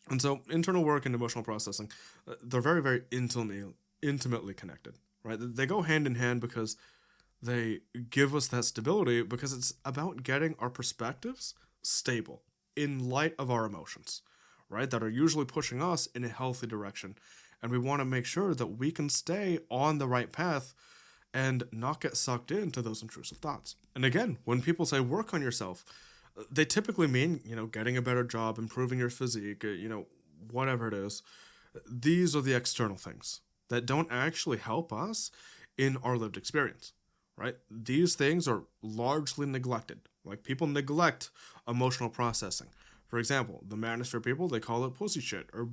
And so internal work and emotional processing, they're very, very intimately connected, right? They go hand in hand because they give us that stability because it's about getting our perspectives stable in light of our emotions, right? That are usually pushing us in a healthy direction. And we want to make sure that we can stay on the right path and not get sucked into those intrusive thoughts. And again, when people say work on yourself, they typically mean, getting a better job, improving your physique, whatever it is. These are the external things that don't actually help us in our lived experience, right? These things are largely neglected. Like people neglect emotional processing. For example, the manosphere people, they call it pussy shit or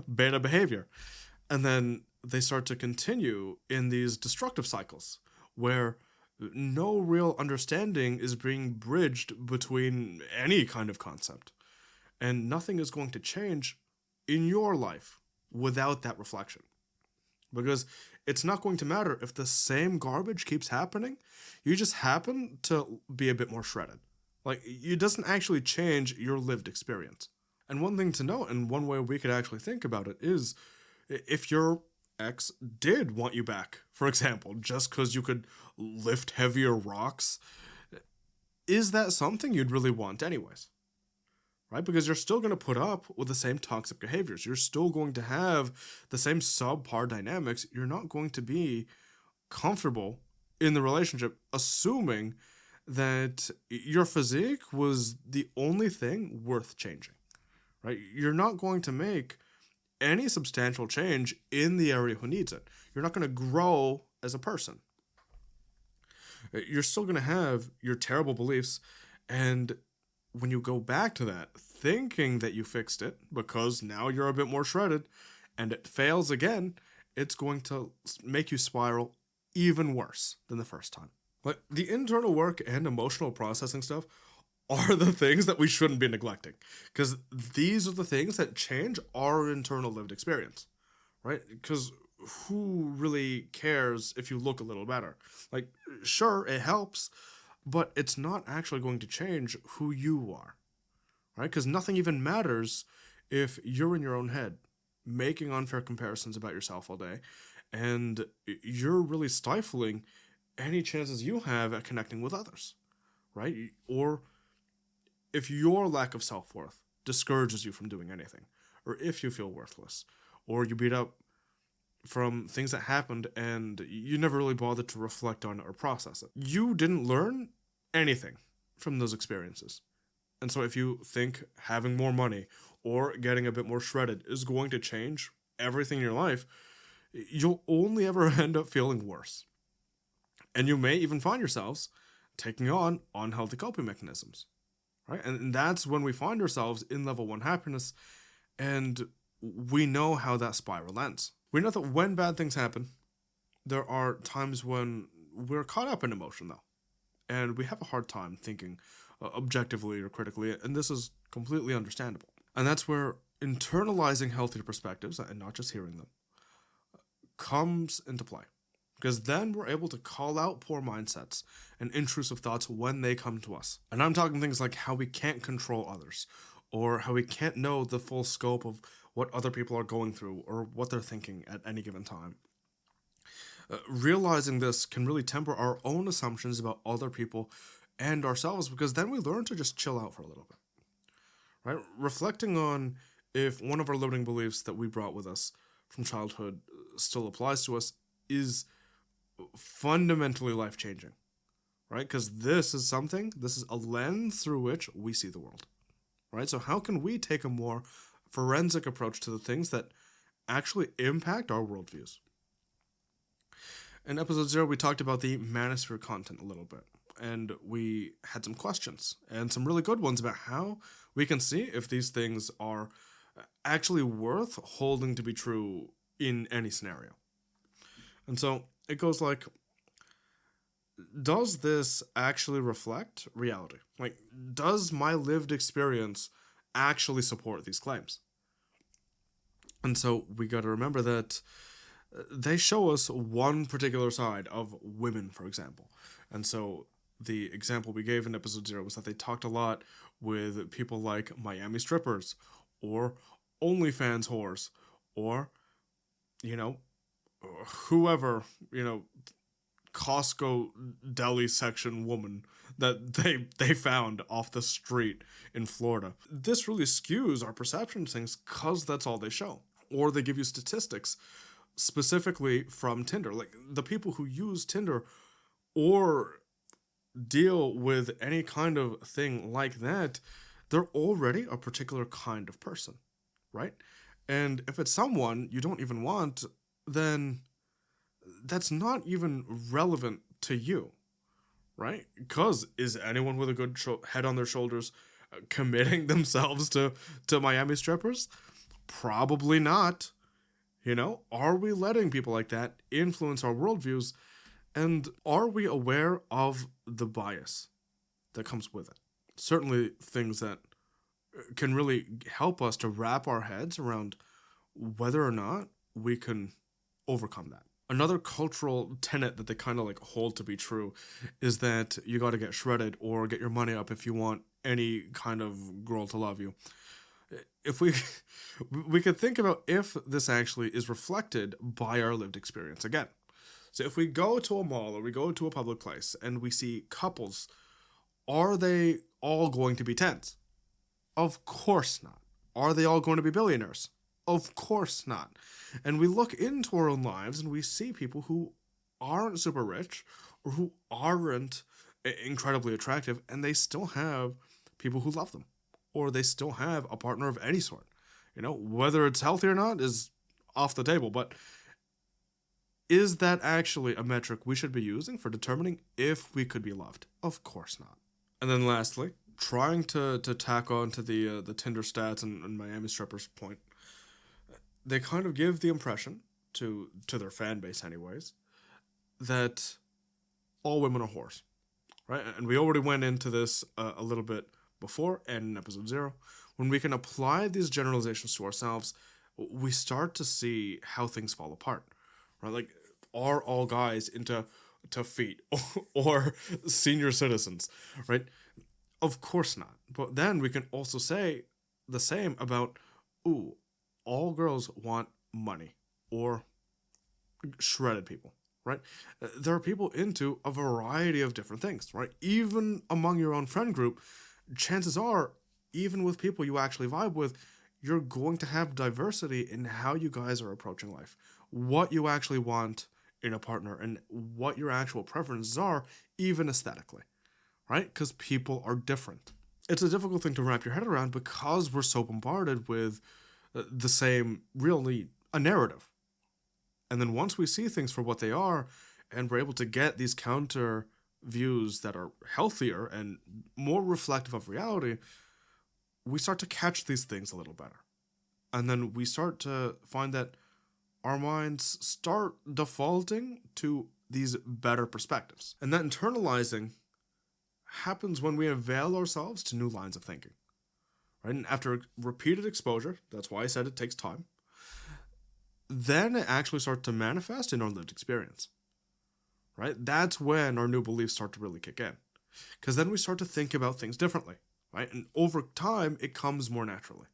beta behavior. And then they start to continue in these destructive cycles where no real understanding is being bridged between any kind of concept. And nothing is going to change in your life without that reflection. Because it's not going to matter if the same garbage keeps happening, you just happen to be a bit more shredded. Like, it doesn't actually change your lived experience. And one thing to note, and one way we could actually think about it, is if your ex did want you back, for example, just because you could lift heavier rocks, is that something you'd really want, anyways? Right? Because you're still going to put up with the same toxic behaviors. You're still going to have the same subpar dynamics. You're not going to be comfortable in the relationship, assuming that your physique was the only thing worth changing. Right? You're not going to make any substantial change in the area who needs it. You're not going to grow as a person. You're still going to have your terrible beliefs, and when you go back to that, thinking that you fixed it because now you're a bit more shredded, and it fails again, it's going to make you spiral even worse than the first time. Like the internal work and emotional processing stuff are the things that we shouldn't be neglecting because these are the things that change our internal lived experience, right? Because who really cares if you look a little better? Like, sure, it helps, but it's not actually going to change who you are, right? Because nothing even matters if you're in your own head, making unfair comparisons about yourself all day, and you're really stifling any chances you have at connecting with others, right? Or if your lack of self worth discourages you from doing anything, or if you feel worthless, or you beat up from things that happened and you never really bothered to reflect on it or process it. You didn't learn anything from those experiences. And so if you think having more money or getting a bit more shredded is going to change everything in your life, you'll only ever end up feeling worse. And you may even find yourselves taking on unhealthy coping mechanisms, right? And that's when we find ourselves in level one happiness, and we know how that spiral ends. We know that when bad things happen, there are times when we're caught up in emotion, though, and we have a hard time thinking objectively or critically, and this is completely understandable. And that's where internalizing healthy perspectives, and not just hearing them, comes into play. Because then we're able to call out poor mindsets and intrusive thoughts when they come to us. And I'm talking things like how we can't control others, or how we can't know the full scope of what other people are going through or what they're thinking at any given time. Realizing this can really temper our own assumptions about other people and ourselves because then we learn to just chill out for a little bit, right? Reflecting on if one of our limiting beliefs that we brought with us from childhood still applies to us is fundamentally life changing, right? Because this is a lens through which we see the world, right? So, how can we take a more forensic approach to the things that actually impact our worldviews? In episode 0, we talked about the manosphere content a little bit, and we had some questions and some really good ones about how we can see if these things are actually worth holding to be true in any scenario. And so it goes like, does this actually reflect reality? Like, does my lived experience actually support these claims? And so we got to remember that they show us one particular side of women, for example. And so the example we gave in episode 0 was that they talked a lot with people like Miami strippers or OnlyFans whores, or, you know, whoever, Costco deli section woman that they found off the street in Florida. This really skews our perception of things because that's all they show. Or they give you statistics specifically from Tinder. Like the people who use Tinder or deal with any kind of thing like that, they're already a particular kind of person, right? And if it's someone you don't even want, then that's not even relevant to you, right? Because is anyone with a good head on their shoulders committing themselves to Miami strippers? Probably not. Are we letting people like that influence our worldviews? And are we aware of the bias that comes with it? Certainly things that can really help us to wrap our heads around whether or not we can overcome that. Another cultural tenet that they kind of like hold to be true is that you got to get shredded or get your money up if you want any kind of girl to love you. If we could think about if this actually is reflected by our lived experience again. So if we go to a mall or we go to a public place and we see couples, are they all going to be tens? Of course not. Are they all going to be billionaires? Of course not. And we look into our own lives and we see people who aren't super rich or who aren't incredibly attractive, and they still have people who love them, or they still have a partner of any sort. Whether it's healthy or not is off the table, but is that actually a metric we should be using for determining if we could be loved? Of course not. And then lastly, trying to tack on to the Tinder stats and Miami strippers point, they kind of give the impression to their fan base anyways that all women are whores, right? And we already went into this a little bit before and in episode 0. When we can apply these generalizations to ourselves, we start to see how things fall apart, right? Like, are all guys into feet or senior citizens, right? Of course not. But then we can also say the same about, all girls want money or shredded people, right? There are people into a variety of different things, right? Even among your own friend group, chances are, even with people you actually vibe with, you're going to have diversity in how you guys are approaching life, what you actually want in a partner, and what your actual preferences are, even aesthetically, right? Because people are different. It's a difficult thing to wrap your head around because we're so bombarded with the same, really, a narrative. And then once we see things for what they are, and we're able to get these counter views that are healthier and more reflective of reality, we start to catch these things a little better. And then we start to find that our minds start defaulting to these better perspectives. And that internalizing happens when we avail ourselves to new lines of thinking. Right? And after repeated exposure, that's why I said it takes time, then it actually starts to manifest in our lived experience. Right? That's when our new beliefs start to really kick in. Because then we start to think about things differently. Right? And over time, it comes more naturally.